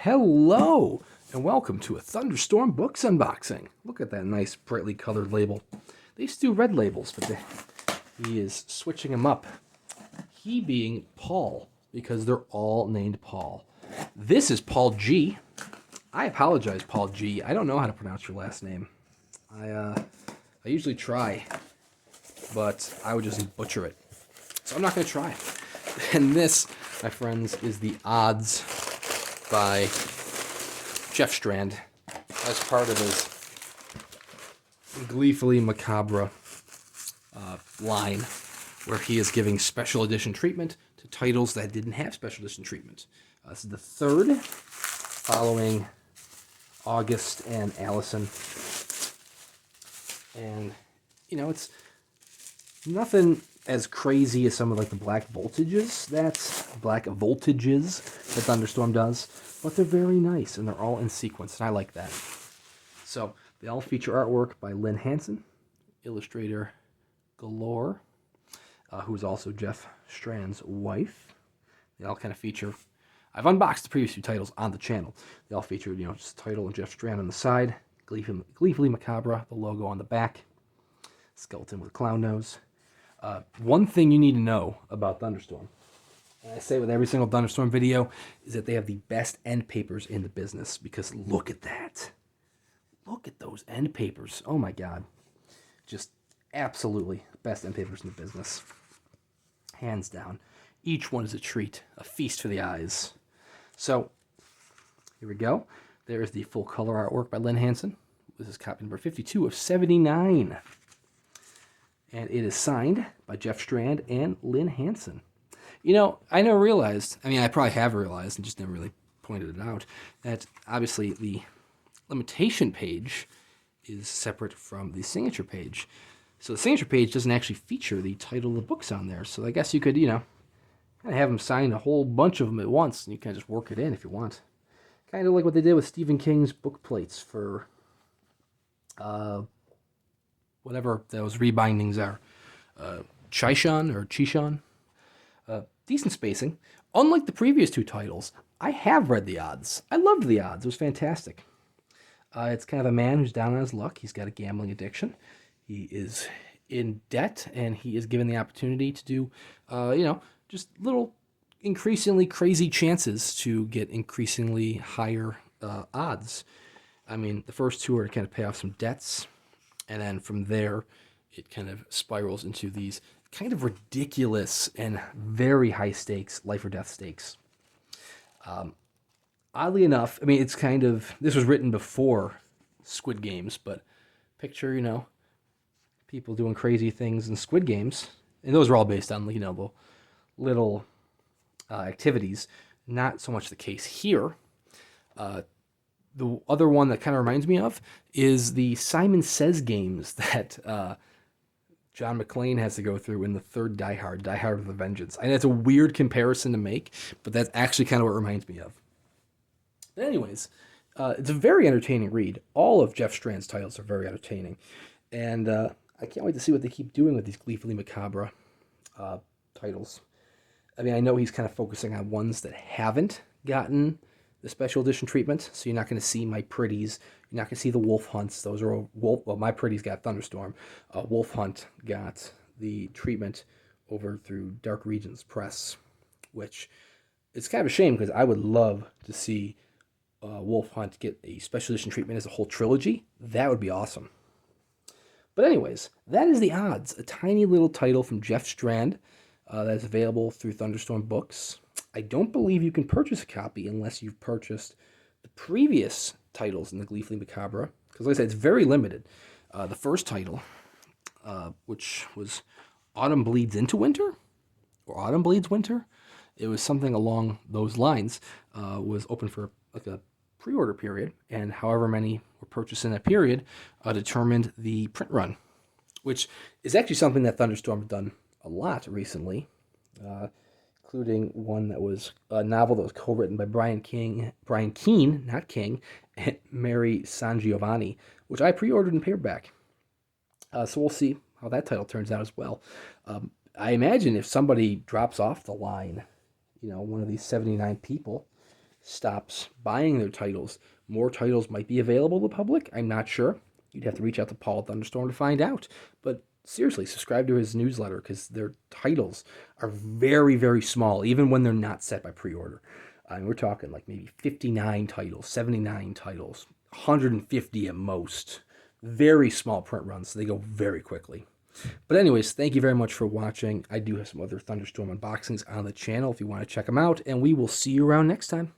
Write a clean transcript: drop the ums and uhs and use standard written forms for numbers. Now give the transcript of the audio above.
Hello, and welcome to a Thunderstorm Books unboxing. Look at that nice, brightly colored label. They used to do red labels, but he is switching them up. He being Paul, because they're all named Paul. This is Paul G. I apologize, Paul G. I don't know how to pronounce your last name. I usually try, but I would just butcher it. So I'm not going to try. And this, my friends, is the Odds by Jeff Strand as part of his Gleefully Macabre line, where he is giving special edition treatment to titles that didn't have special edition treatment. This is the third, following August and Allison. And, you know, it's nothing as crazy as some of like the black voltages that Thunderstorm does, but they're very nice and they're all in sequence, and I like that. So they all feature artwork by Lynne Hansen, illustrator galore, who is also Jeff Strand's wife. They all kind of feature. I've unboxed the previous two titles on the channel. They all feature, you know, just title and Jeff Strand on the side, Gleefully Macabre, the logo on the back, skeleton with a clown nose. One thing you need to know about Thunderstorm, and I say with every single Thunderstorm video, is that they have the best end papers in the business, because look at that. Look at those end papers. Oh my God. Just absolutely best end papers in the business. Hands down. Each one is a treat, a feast for the eyes. So, here we go. There is the full color artwork by Lynne Hansen. This is copy number 52 of 79. And it is signed by Jeff Strand and Lynne Hansen. You know, I never realized, I probably have realized and just never really pointed it out, that obviously the limitation page is separate from the signature page. So the signature page doesn't actually feature the title of the books on there. So I guess you could, you know, kind of have them sign a whole bunch of them at once, and you can just work it in if you want. Kind of like what they did with Stephen King's book plates for whatever those rebindings are. Chishan. Decent spacing. Unlike the previous two titles, I have read The Odds. I loved The Odds. It was fantastic. It's kind of a man who's down on his luck. He's got a gambling addiction. He is in debt, and he is given the opportunity to do, you know, just little increasingly crazy chances to get increasingly higher odds. I mean, the first two are to kind of pay off some debts, and then from there, it kind of spirals into these kind of ridiculous and very high stakes, life or death stakes. Oddly enough, I mean, it's kind of, this was written before Squid Games, but picture, you know, people doing crazy things in Squid Games, and those are all based on, you know, the little activities. Not so much the case here. The other one that kind of reminds me of is the Simon Says games that John McClane has to go through in the third Die Hard with a Vengeance. I know it's a weird comparison to make, but that's actually kind of what it reminds me of. But anyways, it's a very entertaining read. All of Jeff Strand's titles are very entertaining. And I can't wait to see what they keep doing with these Gleefully Macabre titles. I mean, I know he's kind of focusing on ones that haven't gotten the special edition treatment, so you're not going to see My Pretties. You're not going to see the Wolf Hunts. Those are all well, My Pretties got Thunderstorm. Wolf Hunt got the treatment over through Dark Regions Press, which it's kind of a shame, because I would love to see Wolf Hunt get a special edition treatment as a whole trilogy. That would be awesome. But anyways, that is The Odds, a tiny little title from Jeff Strand that's available through Thunderstorm Books. I don't believe you can purchase a copy unless you've purchased the previous titles in the Gleefully Macabre, because like I said, it's very limited. The first title, which was Autumn Bleeds Into Winter, or Autumn Bleeds Winter, it was something along those lines, was open for like a pre-order period, and however many were purchased in that period determined the print run, which is actually something that Thunderstorm have done a lot recently, including one that was a novel that was co-written by Brian Keene, not King, and Mary Sangiovanni, which I pre-ordered in paperback. So we'll see how that title turns out as well. I imagine if somebody drops off the line, you know, one of these 79 people, stops buying their titles, more titles might be available to the public. I'm not sure. You'd have to reach out to Paul Thunderstorm to find out. But seriously, subscribe to his newsletter because their titles are very, very small, even when they're not set by pre-order. We're talking like maybe 59 titles, 79 titles, 150 at most. Very small print runs, so they go very quickly. But anyways, thank you very much for watching. I do have some other Thunderstorm unboxings on the channel if you want to check them out, and we will see you around next time.